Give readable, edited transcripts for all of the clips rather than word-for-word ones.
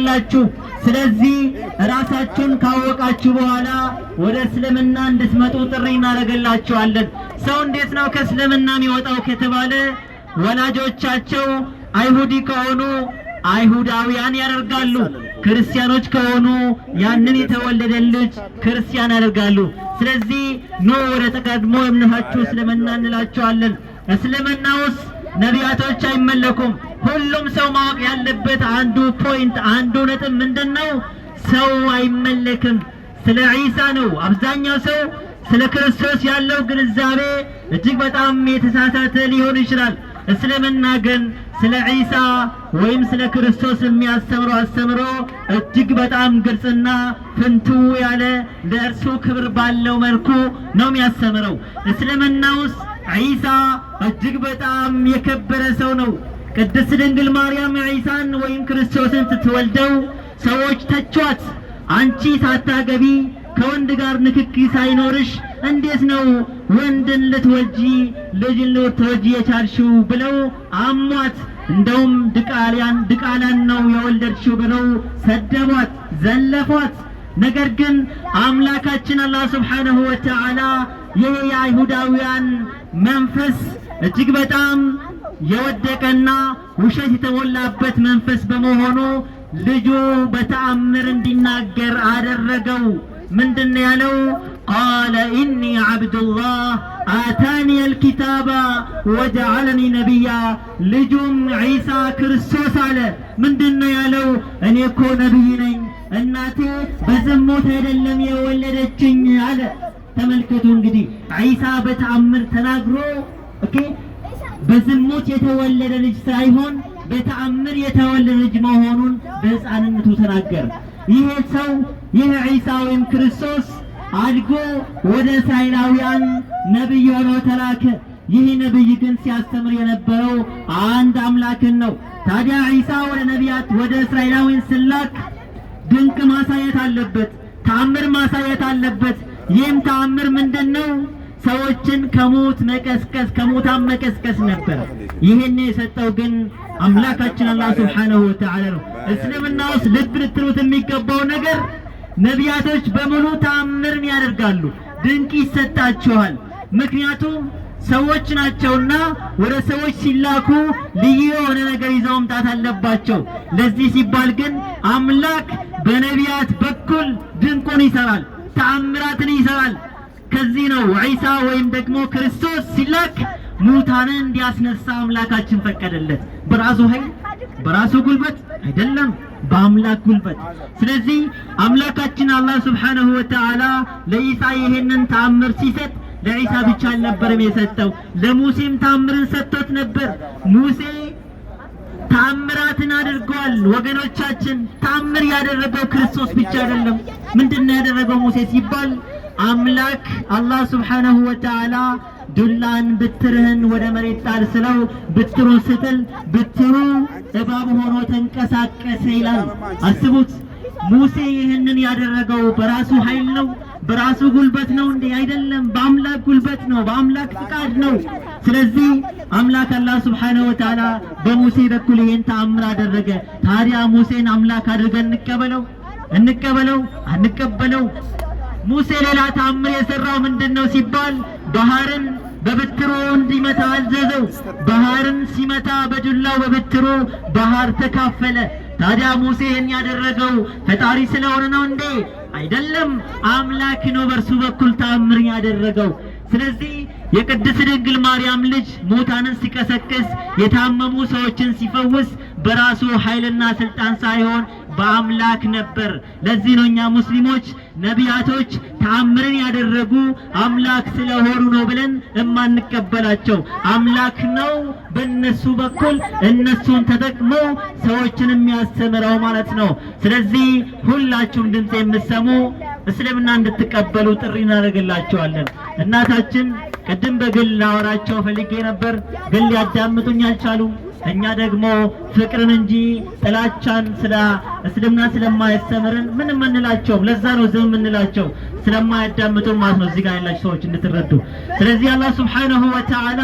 ላችሁ ስለዚህ ራሳችሁን ካወቃችሁ በኋላ ወደ እስልምና እንድትመጡ ጥሪ እናደርግላችኋለን። ሰው እንዴት ነው ከእስልምና የሚወጣው ከተባለ ወላጆቻቸው አይሁዲ ከሆኑ አይሁዳውያን ያደርጋሉ፣ ክርስቲያኖች ከሆኑ ያንን የተወለደ ልጅ ክርስቲያን ያደርጋሉ። ስለዚህ ኑ ወደ ተቀድሞ እምነታችሁ እስልምና እንላችኋለን። እስልምና ውስጥ ነቢያቶች አይመለኩም። ሁሉም ሰው ማወቅ ያለበት አንዱ ፖይንት አንዱ ነጥብ ምንድነው? ሰው አይመለክም። ስለ ዒሳ ነው። አብዛኛው ሰው ስለ ክርስቶስ ያለው ግንዛቤ እጅግ በጣም የተሳሳተ ሊሆን ይችላል። እስልምና ግን ስለ ዒሳ ወይም ስለ ክርስቶስ የሚያስተምረው አስተምሮ እጅግ በጣም ግልጽና ፍንትው ያለ ለእርሱ ክብር ባለው መልኩ ነው የሚያስተምረው። እስልምና ውስጥ ዒሳ እጅግ በጣም የከበረ ሰው ነው። ቅድስት ድንግል ማርያም ዒሳን ወይም ክርስቶስን ስትወልደው ሰዎች ተቿት። አንቺ ሳታገቢ ከወንድ ጋር ንክኪ ሳይኖርሽ እንዴት ነው ወንድን ልትወልጂ ልጅን ልትወልጂ የቻልሽው ብለው አሟት። እንደውም ድቃላን ነው የወለድሽው ብለው ሰደቧት፣ ዘለፏት። ነገር ግን አምላካችን አላህ ሱብሓነሁ ወተዓላ ይህ የአይሁዳውያን መንፈስ እጅግ በጣም የወደቀና ውሸት የተሞላበት መንፈስ በመሆኑ ልጁ በተአምር እንዲናገር አደረገው። ምንድነው ያለው? ቃለ ኢኒ ዓብዱላህ አታኒ አልኪታባ ወጀዐለኒ ነቢያ። ልጁም ዒሳ ክርስቶስ አለ። ምንድነው ያለው? እኔ እኮ ነቢይ ነኝ፣ እናቴ በዝሙት አይደለም የወለደችኝ አለ። ተመልከቱ እንግዲህ ዒሳ በተአምር ተናግሮ በዝሙት የተወለደ ልጅ ሳይሆን በተአምር የተወለደ ልጅ መሆኑን በሕፃንነቱ ተናገረ። ይሄ ሰው ይህ ዒሳ ወይም ክርስቶስ አድጎ ወደ እስራኤላውያን ነብይ ሆኖ ተላከ። ይህ ነብይ ግን ሲያስተምር የነበረው አንድ አምላክን ነው። ታዲያ ዒሳ ወደ ነቢያት ወደ እስራኤላውያን ሲላክ ድንቅ ማሳየት አለበት፣ ተአምር ማሳየት አለበት። ይህም ተአምር ምንድነው? ሰዎችን ከሞት መቀስቀስ ከሞታን መቀስቀስ ነበር። ይህን የሰጠው ግን አምላካችን አላህ ሱብሓነሁ ወተዓላ ነው። እስልምና ውስጥ ልብ ልትሉት የሚገባው ነገር ነቢያቶች በሙሉ ተአምርን ያደርጋሉ፣ ድንቅ ይሰጣቸዋል። ምክንያቱም ሰዎች ናቸውና ወደ ሰዎች ሲላኩ ልዩ የሆነ ነገር ይዘው መምጣት አለባቸው። ለዚህ ሲባል ግን አምላክ በነቢያት በኩል ድንቁን ይሰራል፣ ተአምራትን ይሰራል። ከዚህ ነው ዒሳ ወይም ደግሞ ክርስቶስ ሲላክ ሙታንን እንዲያስነሳ አምላካችን ፈቀደለት። በራሱ ኃይል በራሱ ጉልበት አይደለም፣ በአምላክ ጉልበት። ስለዚህ አምላካችን አላህ ሱብሓነሁ ወተዓላ ለዒሳ ይሄንን ተአምር ሲሰጥ ለዒሳ ብቻ አልነበረም የሰጠው፣ ለሙሴም ተአምርን ሰጥቶት ነበር። ሙሴ ተአምራትን አድርጓል። ወገኖቻችን ተአምር ያደረገው ክርስቶስ ብቻ አይደለም። ምንድነው ያደረገው ሙሴ ሲባል አምላክ አላህ ሱብሓነሁ ወተዓላ ዱላን ብትርህን ወደ መሬት ጣል ስለው ብትሩን ስትል ብትሩ እባብ ሆኖ ተንቀሳቀሰ ይላል። አስቡት፣ ሙሴ ይህንን ያደረገው በራሱ ኃይል ነው? በራሱ ጉልበት ነው እንዴ? አይደለም፣ በአምላክ ጉልበት ነው፣ በአምላክ ፍቃድ ነው። ስለዚህ አምላክ አላህ ሱብሓነሁ ወተዓላ በሙሴ በኩል ይህን ተአምር አደረገ። ታዲያ ሙሴን አምላክ አድርገን እንቀበለው? አንቀበለው? ሙሴ ሌላ ተአምር የሰራው ምንድነው ሲባል ባህርን በብትሩ እንዲመታ አዘዘው። ባህርን ሲመታ በዱላው በብትሩ ባህር ተካፈለ። ታዲያ ሙሴ ይህን ያደረገው ፈጣሪ ስለሆነ ነው እንዴ? አይደለም፣ አምላክ ነው በእርሱ በኩል ተአምር ያደረገው። ስለዚህ የቅድስት ድንግል ማርያም ልጅ ሙታንን ሲቀሰቅስ የታመሙ ሰዎችን ሲፈውስ በራሱ ኃይልና ስልጣን ሳይሆን በአምላክ ነበር። ለዚህ ነው እኛ ሙስሊሞች ነቢያቶች ተአምርን ያደረጉ አምላክ ስለሆኑ ነው ብለን እማንቀበላቸው። አምላክ ነው በእነሱ በኩል እነሱን ተጠቅሞ ሰዎችን የሚያስተምረው ማለት ነው። ስለዚህ ሁላችሁም ድምፅ የምትሰሙ እስልምና እንድትቀበሉ ጥሪ እናደርግላችኋለን። እናታችን ቅድም በግል ላወራቸው ፈልጌ ነበር፣ ግን ሊያዳምጡኝ አልቻሉም። እኛ ደግሞ ፍቅርን እንጂ ጥላቻን ስለ እስልምና ስለማያስተምርን ምንም እንላቸውም። ለዛ ነው ዝም እንላቸው ስለማያዳምጡን ማለት ነው። እዚህ ጋር ያላችሁ ሰዎች እንድትረዱ። ስለዚህ አላህ ሱብሓነሁ ወተዓላ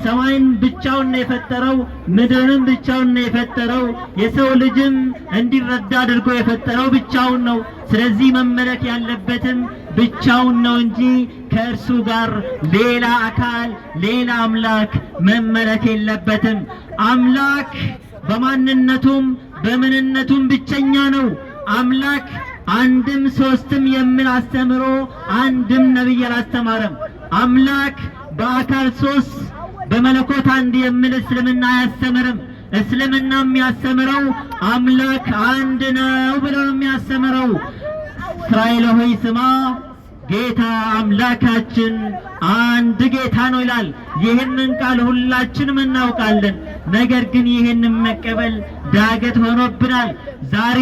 ሰማይን ብቻውን ነው የፈጠረው፣ ምድርንም ብቻውን ነው የፈጠረው፣ የሰው ልጅም እንዲረዳ አድርጎ የፈጠረው ብቻውን ነው። ስለዚህ መመለክ ያለበትም ብቻውን ነው እንጂ ከእርሱ ጋር ሌላ አካል ሌላ አምላክ መመለክ የለበትም። አምላክ በማንነቱም በምንነቱም ብቸኛ ነው። አምላክ አንድም ሶስትም የሚል አስተምሮ አንድም ነብይ አላስተማረም። አምላክ በአካል ሶስት በመለኮት አንድ የሚል እስልምና አያስተምርም። እስልምና የሚያስተምረው አምላክ አንድ ነው ብሎ የሚያስተምረው። እስራኤል ሆይ ስማ፣ ጌታ አምላካችን አንድ ጌታ ነው ይላል። ይህንን ቃል ሁላችንም እናውቃለን። ነገር ግን ይህንን መቀበል ዳገት ሆኖብናል። ዛሬ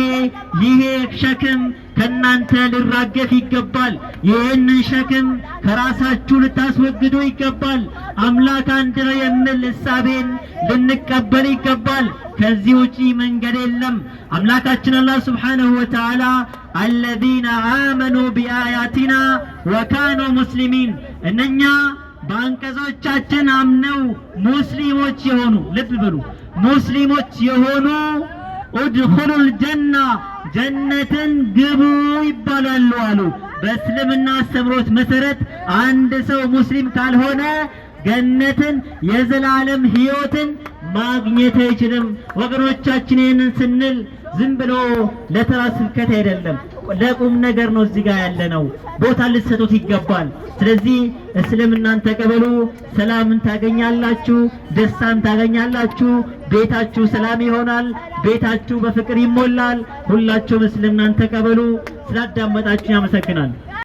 ይሄ ሸክም ከናንተ ሊራገፍ ይገባል። ይህንን ሸክም ከራሳችሁ ልታስወግዱ ይገባል። አምላክ አንድ ነው የሚል እሳቤን ልንቀበል ይገባል። ከዚህ ውጪ መንገድ የለም። አምላካችን አላህ ሱብሓነሁ ወተዓላ አለዚነ አመኑ ቢአያቲና ወካኑ ሙስሊሚን፣ እነኛ በአንቀጾቻችን አምነው ሙስሊሞች የሆኑ፣ ልብ በሉ ሙስሊሞች የሆኑ ኡድኹሉል ጀና ጀነትን ግቡ ይባላሉ አሉ። በእስልምና አስተምሮት መሰረት አንድ ሰው ሙስሊም ካልሆነ ገነትን የዘላለም ሕይወትን ማግኘት አይችልም። ወገኖቻችን ይህንን ስንል ዝም ብሎ ለተራ ስብከት አይደለም፣ ለቁም ነገር ነው። እዚህ ጋር ያለነው ቦታ ልትሰጡት ይገባል። ስለዚህ እስልምናን ተቀበሉ፣ ሰላምን ታገኛላችሁ፣ ደስታን ታገኛላችሁ፣ ቤታችሁ ሰላም ይሆናል፣ ቤታችሁ በፍቅር ይሞላል። ሁላችሁም እስልምናን ተቀበሉ። ስላዳመጣችሁ ያመሰግናል።